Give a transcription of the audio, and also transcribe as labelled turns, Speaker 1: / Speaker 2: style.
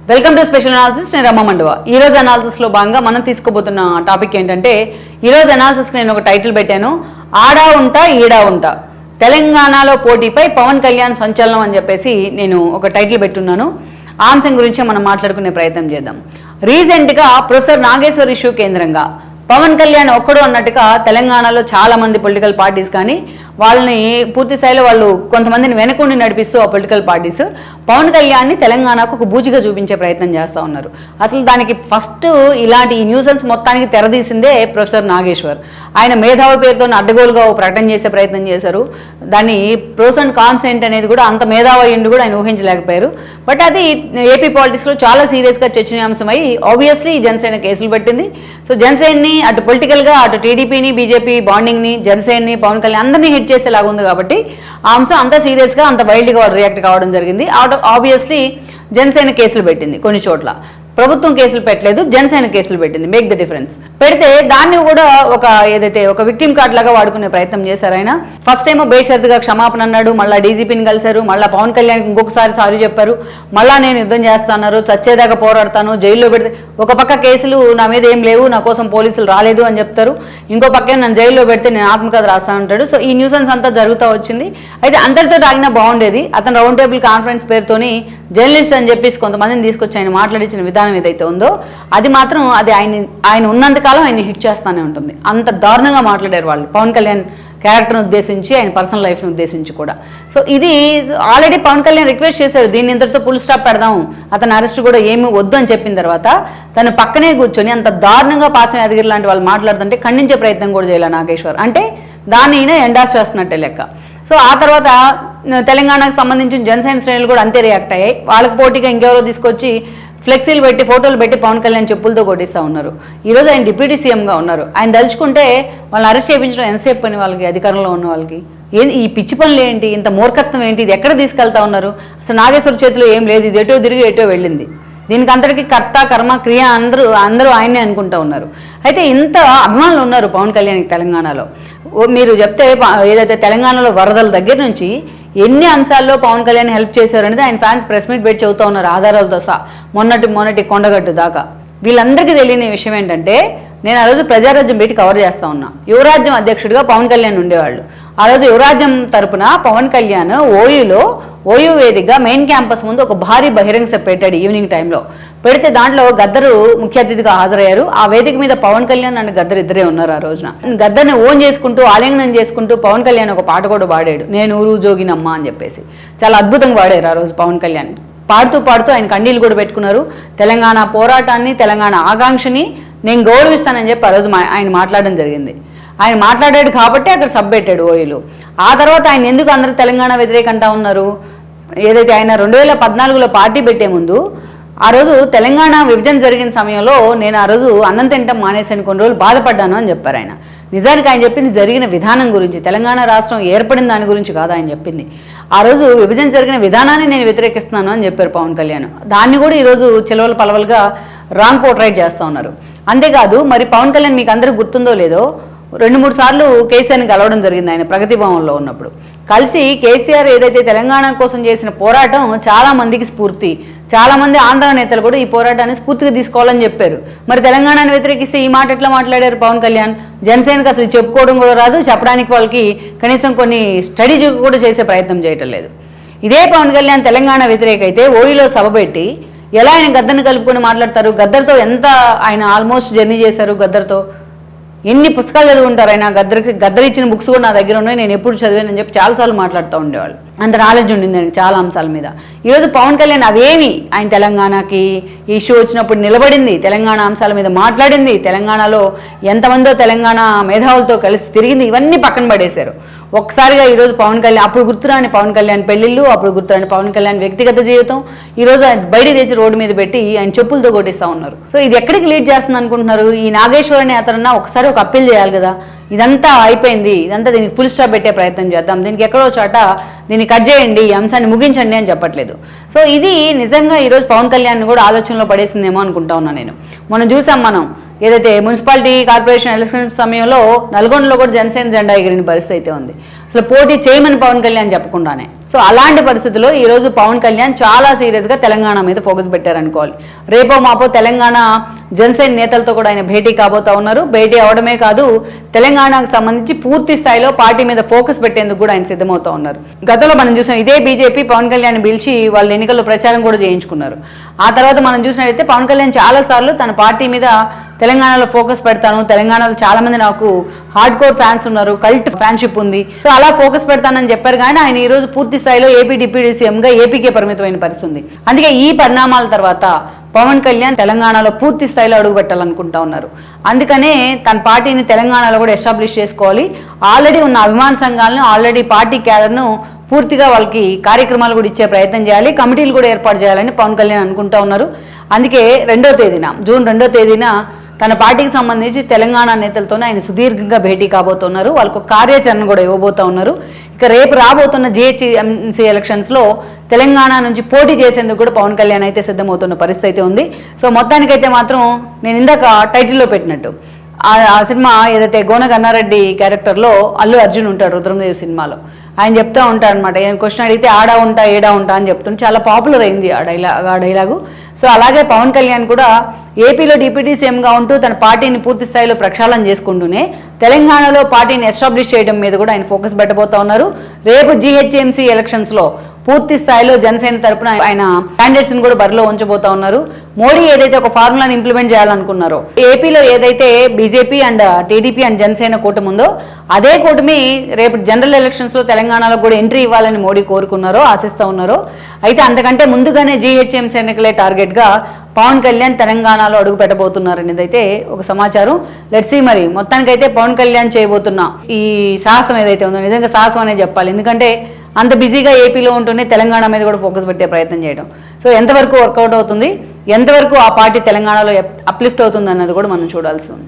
Speaker 1: Welcome to special analysis. నేను రమ మండవ. ఈ రోజు అనాలిసిస్ లో భాగంగా మనం తీసుకోబోతున్న టాపిక్ ఏంటంటే, ఈ రోజు అనాలిసిస్ నేను ఒక టైటిల్ పెట్టాను, ఆడా ఉంటా ఈడా ఉంటా, తెలంగాణలో పోటీపై పవన్ కళ్యాణ్ సంచలనం అని చెప్పేసి నేను ఒక టైటిల్ పెట్టున్నాను. ఆ అంశం గురించి మనం మాట్లాడుకునే ప్రయత్నం చేద్దాం. రీసెంట్గా ప్రొఫెసర్ నాగేశ్వర్ ఇష్యూ కేంద్రంగా పవన్ కళ్యాణ్ ఒక్కడు అన్నట్టుగా తెలంగాణలో చాలా మంది పొలిటికల్ పార్టీస్ కానీ వాళ్ళని పూర్తి స్థాయిలో వాళ్ళు కొంతమందిని వెనకుండి నడిపిస్తూ ఆ పొలిటికల్ పార్టీస్ పవన్ కళ్యాణ్ని తెలంగాణకు ఒక బూచిగా చూపించే ప్రయత్నం చేస్తూ ఉన్నారు. అసలు దానికి ఫస్ట్ ఇలాంటి ఈ న్యూసెన్స్ మొత్తానికి తెరదీసిందే ప్రొఫెసర్ నాగేశ్వర్. ఆయన మేధావి పేరుతో అడ్డగోలుగా ప్రకటన చేసే ప్రయత్నం చేశారు. దాన్ని ప్రోస్ అండ్ కాన్స్ అనేది కూడా అంత మేధావి అయ్యిండు కూడా ఆయన ఊహించలేకపోయారు. బట్ అది ఏపీ పాలిటిక్స్లో చాలా సీరియస్గా చర్చనీయాంశమై ఆబ్వియస్లీ జనసేన కేసులు పెట్టింది. సో జనసేనని అటు పొలిటికల్గా అటు టీడీపీని బీజేపీ బాండింగ్ని జనసేనని పవన్ కళ్యాణ్ అందరినీ హిట్ చేసేలాగా ఉంది. కాబట్టి ఆ అంశం అంత సీరియస్గా అంత వైల్డ్గా రియాక్ట్ కావడం జరిగింది. ఆబ్వియస్లీ జనసేన కేసులు పెట్టింది, కొన్ని చోట్ల ప్రభుత్వం కేసులు పెట్టలేదు, జనసేన కేసులు పెట్టింది. Make the difference. పెడితే దాన్ని కూడా ఒక విక్టిమ్ కార్డ్ లాగా వాడుకునే ప్రయత్నం చేశారు ఆయన. ఫస్ట్ ఏమో బేషరతుగా క్షమాపణ అన్నాడు, మళ్ళీ డీజీపీని కలిశారు, మళ్ళీ పవన్ కళ్యాణ్ ఇంకొకసారి సారీ చెప్పారు, మళ్ళీ నేను యుద్ధం చేస్తాను, చచ్చేదాకా పోరాడతాను, జైల్లో పెడితే ఒక పక్క కేసులు నా మీద ఏం లేవు, నా కోసం పోలీసులు రాలేదు అని చెప్తారు, ఇంకో పక్క నన్ను జైల్లో పెడితే నేను ఆత్మకథ రాస్తానంటాడు. సో ఈ న్యూసెన్స్ అంతా జరుగుతూ వచ్చింది. అయితే అందరితో ఆగినా బాగుండేది. అతను రౌండ్ టేబుల్ కాన్ఫరెన్స్ పేరుతోని జర్నలిస్ట్ అని చెప్పేసి కొంతమందిని తీసుకొచ్చి ఆయన మాట్లాడించిన విధానం ఏదైతే ఉందో అది మాత్రం అది ఆయన ఉన్నంతకాలం ఆయన హిట్ చేస్తూనే ఉంటుంది. అంత దారుణంగా మాట్లాడారు వాళ్ళు పవన్ కళ్యాణ్ క్యారెక్టర్ను ఉద్దేశించి, ఆయన పర్సనల్ లైఫ్ను ఉద్దేశించి కూడా. సో ఇది ఆల్రెడీ పవన్ కళ్యాణ్ రిక్వెస్ట్ చేశాడు, దీన్ని ఇంతటితో ఫుల్ స్టాప్ పెడదాం, అతని అరెస్ట్ కూడా ఏమి వద్దు అని చెప్పిన తర్వాత తను పక్కనే కూర్చొని అంత దారుణంగా పాసం యాదగిరి లాంటి వాళ్ళు మాట్లాడుతుంటే ఖండించే ప్రయత్నం కూడా చేయాలి నాగేశ్వర్. అంటే దాన్ని ఈయన ఎండాస్ చేస్తున్నట్టే లెక్క. సో ఆ తర్వాత తెలంగాణకు సంబంధించిన జనసేన శ్రేణులు కూడా అంతే రియాక్ట్ అయ్యాయి. వాళ్ళకి పోటీగా ఇంకెవరో తీసుకొచ్చి ఫ్లెక్సీలు పెట్టి ఫోటోలు పెట్టి పవన్ కళ్యాణ్ చెప్పులతో కొట్టిస్తూ ఉన్నారు. ఈరోజు ఆయన డిప్యూటీ సీఎంగా ఉన్నారు. ఆయన తలుచుకుంటే వాళ్ళని అరెస్ట్ చేయించడం ఎంతసేపు పని వాళ్ళకి, అధికారంలో ఉన్న వాళ్ళకి. ఈ పిచ్చి పనులు ఏంటి, ఇంత మూర్ఖత్వం ఏంటి, ఇది ఎక్కడ తీసుకెళ్తా ఉన్నారు? అసలు నాగేశ్వర చేతిలో ఏం లేదు, ఇది ఎటో తిరిగి ఎటో వెళ్ళింది. దీనికి అందరికీ కర్త కర్మ క్రియ అందరూ ఆయన్నే అనుకుంటూ ఉన్నారు. అయితే ఇంత అభిమానులు ఉన్నారు పవన్ కళ్యాణ్కి తెలంగాణలో. మీరు చెప్తే ఏదైతే తెలంగాణలో వరదల దగ్గర నుంచి ఎన్ని అంశాల్లో పవన్ కళ్యాణ్ హెల్ప్ చేశారు అనేది ఆయన ఫ్యాన్స్ ప్రెస్ మీట్ పెట్టి చెబుతూ ఉన్నారు ఆధారాలతో సహా. మొన్నటి కొండగట్టు దాకా వీళ్ళందరికీ తెలియని విషయం ఏంటంటే, నేను ఆ రోజు ప్రజారాజ్యం పెట్టి కవర్ చేస్తూ ఉన్నా. యువరాజ్యం అధ్యక్షుడిగా పవన్ కళ్యాణ్ ఉండేవాళ్ళు. ఆ రోజు యువరాజ్యం తరపున పవన్ కళ్యాణ్ ఓయూ వేదికగా మెయిన్ క్యాంపస్ ముందు ఒక భారీ బహిరంగ సభ పెట్టాడు ఈవినింగ్ టైంలో. పెడితే దాంట్లో గద్దరు ముఖ్య అతిథిగా హాజరయ్యారు. ఆ వేదిక మీద పవన్ కళ్యాణ్ అండ్ గద్దరు ఇద్దరే ఉన్నారు. ఆ రోజున గద్దర్ని ఓన్ చేసుకుంటూ ఆలింగనం చేసుకుంటూ పవన్ కళ్యాణ్ ఒక పాట కూడా పాడాడు, నేను ఊరు జోగినమ్మ అని చెప్పేసి. చాలా అద్భుతంగా పాడారు ఆ రోజు పవన్ కళ్యాణ్. పాడుతూ ఆయన కండీలు కూడా పెట్టుకున్నారు. తెలంగాణ పోరాటాన్ని, తెలంగాణ ఆకాంక్షని నేను గౌరవిస్తానని చెప్పి ఆ రోజు ఆయన మాట్లాడడం జరిగింది. ఆయన మాట్లాడాడు కాబట్టి అక్కడ సబ్ పెట్టాడు ఓయూలో. ఆ తర్వాత ఆయన ఎందుకు అందరూ తెలంగాణ వ్యతిరేక అంటా ఉన్నారు? ఏదైతే ఆయన 2014లో పార్టీ పెట్టే ముందు ఆ రోజు తెలంగాణ విభజన జరిగిన సమయంలో నేను ఆ రోజు అన్నం తింటాం మానేసాను, కొన్ని రోజులు బాధపడ్డాను అని చెప్పారు ఆయన. నిజానికి ఆయన చెప్పింది జరిగిన విధానం గురించి, తెలంగాణ రాష్ట్రం ఏర్పడిన దాని గురించి కాదు ఆయన చెప్పింది. ఆ రోజు విభజన జరిగిన విధానాన్ని నేను వ్యతిరేకిస్తున్నాను అని చెప్పారు పవన్ కళ్యాణ్. దాన్ని కూడా ఈరోజు చిలవలు పలవలుగా రాంగ్ పోర్ట్రైట్ చేస్తూ ఉన్నారు. అంతేకాదు, మరి పవన్ కళ్యాణ్ మీకు అందరికీ గుర్తుందో లేదో 2-3 సార్లు కేసీఆర్ని కలవడం జరిగింది ఆయన ప్రగతి భవన్లో ఉన్నప్పుడు. కలిసి కేసీఆర్ ఏదైతే తెలంగాణ కోసం చేసిన పోరాటం చాలా మందికి స్ఫూర్తి, చాలా మంది ఆంధ్ర నేతలు కూడా ఈ పోరాటాన్ని స్ఫూర్తిగా తీసుకోవాలని చెప్పారు. మరి తెలంగాణను వ్యతిరేకిస్తే ఈ మాట ఎట్లా మాట్లాడారు పవన్ కళ్యాణ్? జనసేనకు అసలు చెప్పుకోవడం కూడా రాదు, చెప్పడానికి వాళ్ళకి కనీసం కొన్ని స్టడీ కూడా చేసే ప్రయత్నం చేయటం లేదు. ఇదే పవన్ కళ్యాణ్ తెలంగాణ వ్యతిరేక అయితే ఓయూలో సభ పెట్టి ఎలా ఆయన గద్దర్ని కలుపుకొని మాట్లాడతారు? గద్దర్తో ఎంత ఆయన ఆల్మోస్ట్ జర్నీ చేశారు, గద్దర్తో ఎన్ని పుస్తకాలు చదువుకుంటారు ఆయన. గద్దర్ ఇచ్చిన బుక్స్ కూడా నా దగ్గర ఉన్నాయి, నేను ఎప్పుడు చదివానని చెప్పి చాలాసార్లు మాట్లాడుతూ ఉండేవాళ్ళు. అంత నాలెడ్జ్ ఉండింది ఆయనకి చాలా అంశాల మీద. ఈరోజు పవన్ కళ్యాణ్ అవేమి ఆయన తెలంగాణకి ఇష్యూ వచ్చినప్పుడు నిలబడింది, తెలంగాణ అంశాల మీద మాట్లాడింది, తెలంగాణలో ఎంతమందో తెలంగాణ మేధావులతో కలిసి తిరిగింది, ఇవన్నీ పక్కన పడేశారు. ఒక్కసారిగా ఈరోజు పవన్ కళ్యాణ్, అప్పుడు గుర్తురాని పవన్ కళ్యాణ్ పెళ్లిళ్ళు, అప్పుడు గుర్తురాని పవన్ కళ్యాణ్ వ్యక్తిగత జీవితం, ఈరోజు ఆయన బయట తెచ్చి రోడ్డు మీద పెట్టి ఆయన చెప్పులతో కొట్టిస్తూ ఉన్నారు. సో ఇది ఎక్కడికి లీడ్ చేస్తుంది అనుకుంటున్నారు? ఈ నాగేశ్వర్ అనే అతనన్నా ఒకసారి ఒక అప్పీల్ చేయాలి కదా. ఇదంతా అయిపోయింది, ఇదంతా దీనికి ఫుల్ స్టాప్ పెట్టే ప్రయత్నం చేద్దాం, దీనికి ఎక్కడో చోట దీన్ని కట్ చేయండి, ఈ అంశాన్ని ముగించండి అని చెప్పట్లేదు. సో ఇది నిజంగా ఈరోజు పవన్ కళ్యాణ్ కూడా ఆలోచనలో పడేసిందేమో అనుకుంటా ఉన్నా నేను. చూసాం మనం ఏదైతే మున్సిపాలిటీ కార్పొరేషన్ ఎలక్షన్ సమయంలో నల్గొండలో కూడా జనసేన జెండా ఎగిరిన పరిస్థితి అయితే ఉంది. అసలు పోటీ చేయమని పవన్ కళ్యాణ్ చెప్పకుండానే సో అలాంటి పరిస్థితుల్లో ఈరోజు పవన్ కళ్యాణ్ చాలా సీరియస్గా తెలంగాణ మీద ఫోకస్ పెట్టారనుకోవాలి. రేపో మాపో తెలంగాణ జనసేన నేతలతో కూడా ఆయన భేటీ కాబోతా ఉన్నారు. భేటీ అవడమే కాదు, తెలంగాణకు సంబంధించి పూర్తి స్థాయిలో పార్టీ మీద ఫోకస్ పెట్టేందుకు కూడా ఆయన సిద్ధమవుతా ఉన్నారు. గతంలో మనం చూసాం, ఇదే బీజేపీ పవన్ కళ్యాణ్ పిలిచి వాళ్ళ ఎన్నికల్లో ప్రచారం కూడా చేయించుకున్నారు. ఆ తర్వాత మనం చూసినట్లయితే పవన్ కళ్యాణ్ చాలా సార్లు తన పార్టీ మీద తెలంగాణలో ఫోకస్ పెడతాను, తెలంగాణలో చాలా మంది నాకు హార్డ్ కోర్ ఫ్యాన్స్ ఉన్నారు, కల్ట్ ఫ్యాన్షిప్ ఉంది, సో అలా ఫోకస్ పెడతానని చెప్పారు. కానీ ఆయన ఈ రోజు పూర్తి స్థాయిలో ఏపీ డిప్యూటీ సీఎంగా ఏపీకే పరిమితమైన పరిస్థితి. అందుకే ఈ పరిణామాల తర్వాత పవన్ కళ్యాణ్ తెలంగాణలో పూర్తి స్థాయిలో అడుగు పెట్టాలనుకుంటా ఉన్నారు. అందుకనే తన పార్టీని తెలంగాణలో కూడా ఎస్టాబ్లిష్ చేసుకోవాలి. ఆల్రెడీ ఉన్న అభిమాన సంఘాలను, ఆల్రెడీ పార్టీ క్యాడర్ను పూర్తిగా వాళ్ళకి కార్యక్రమాలు కూడా ఇచ్చే ప్రయత్నం చేయాలి, కమిటీలు కూడా ఏర్పాటు చేయాలని పవన్ కళ్యాణ్ అనుకుంటా ఉన్నారు. అందుకే జూన్ 2వ తేదీన తన పార్టీకి సంబంధించి తెలంగాణ నేతలతోనే ఆయన సుదీర్ఘంగా భేటీ కాబోతున్నారు. వాళ్ళకు కార్యాచరణ కూడా ఇవ్వబోతా ఉన్నారు. ఇక రేపు రాబోతున్న జిహెచ్ఎంసీ ఎలక్షన్స్లో తెలంగాణ నుంచి పోటీ చేసేందుకు కూడా పవన్ కళ్యాణ్ అయితే సిద్ధమవుతున్న పరిస్థితి ఉంది. సో మొత్తానికైతే మాత్రం నేను ఇందాక టైటిల్లో పెట్టినట్టు ఆ సినిమా ఏదైతే గోన గన్నారెడ్డి క్యారెక్టర్లో అల్లు అర్జున్ ఉంటాడు రుద్రమదేవి సినిమాలో, ఆయన చెప్తా ఉంటాడు అనమాట, ఏం క్వశ్చన్ అడిగితే ఆడా ఉంటా ఏడా ఉంటా అని చెప్తుంటే చాలా పాపులర్ అయింది ఆ డైలాగు. సో అలాగే పవన్ కళ్యాణ్ కూడా ఏపీలో డిప్యూటీ సీఎంగా ఉంటూ తన పార్టీని పూర్తి స్థాయిలో ప్రక్షాళన చేసుకుంటూనే తెలంగాణలో పార్టీని ఎస్టాబ్లిష్ చేయడం మీద కూడా ఆయన ఫోకస్ పెట్టబోతా ఉన్నారు. రేపు జిహెచ్ఎంసీ ఎలక్షన్స్లో పూర్తి స్థాయిలో జనసేన తరపున ఆయన క్యాండిడేట్స్ ని కూడా బరిలో ఉంచబోతా ఉన్నారు. మోడీ ఏదైతే ఒక ఫార్ములాని ఇంప్లిమెంట్ చేయాలనుకున్నారో, ఏపీలో ఏదైతే BJP and TDP and Janasena కూటమి ఉందో అదే కూటమి రేపు జనరల్ ఎలక్షన్స్ లో తెలంగాణలో కూడా ఎంట్రీ ఇవ్వాలని మోడీ కోరుకున్నారో, ఆశిస్తా ఉన్నారో. అయితే అంతకంటే ముందుగానే జిహెచ్ఎంసీ ఎన్నికలే టార్గెట్ గా పవన్ కళ్యాణ్ తెలంగాణలో అడుగు పెట్టబోతున్నారు అనేది అయితే ఒక సమాచారం. లెట్స్ సీ మరి మొత్తానికైతే పవన్ కళ్యాణ్ చేయబోతున్న ఈ సాహసం ఏదైతే ఉందో నిజంగా సాహసం అనే చెప్పాలి. ఎందుకంటే అంత బిజీగా ఏపీలో ఉంటూనే తెలంగాణ మీద కూడా ఫోకస్ పెట్టే ప్రయత్నం చేయడం. సో ఎంతవరకు వర్కౌట్ అవుతుంది, ఎంతవరకు ఆ పార్టీ తెలంగాణలో అప్లిఫ్ట్ అవుతుంది అన్నది కూడా మనం చూడాల్సి ఉంది.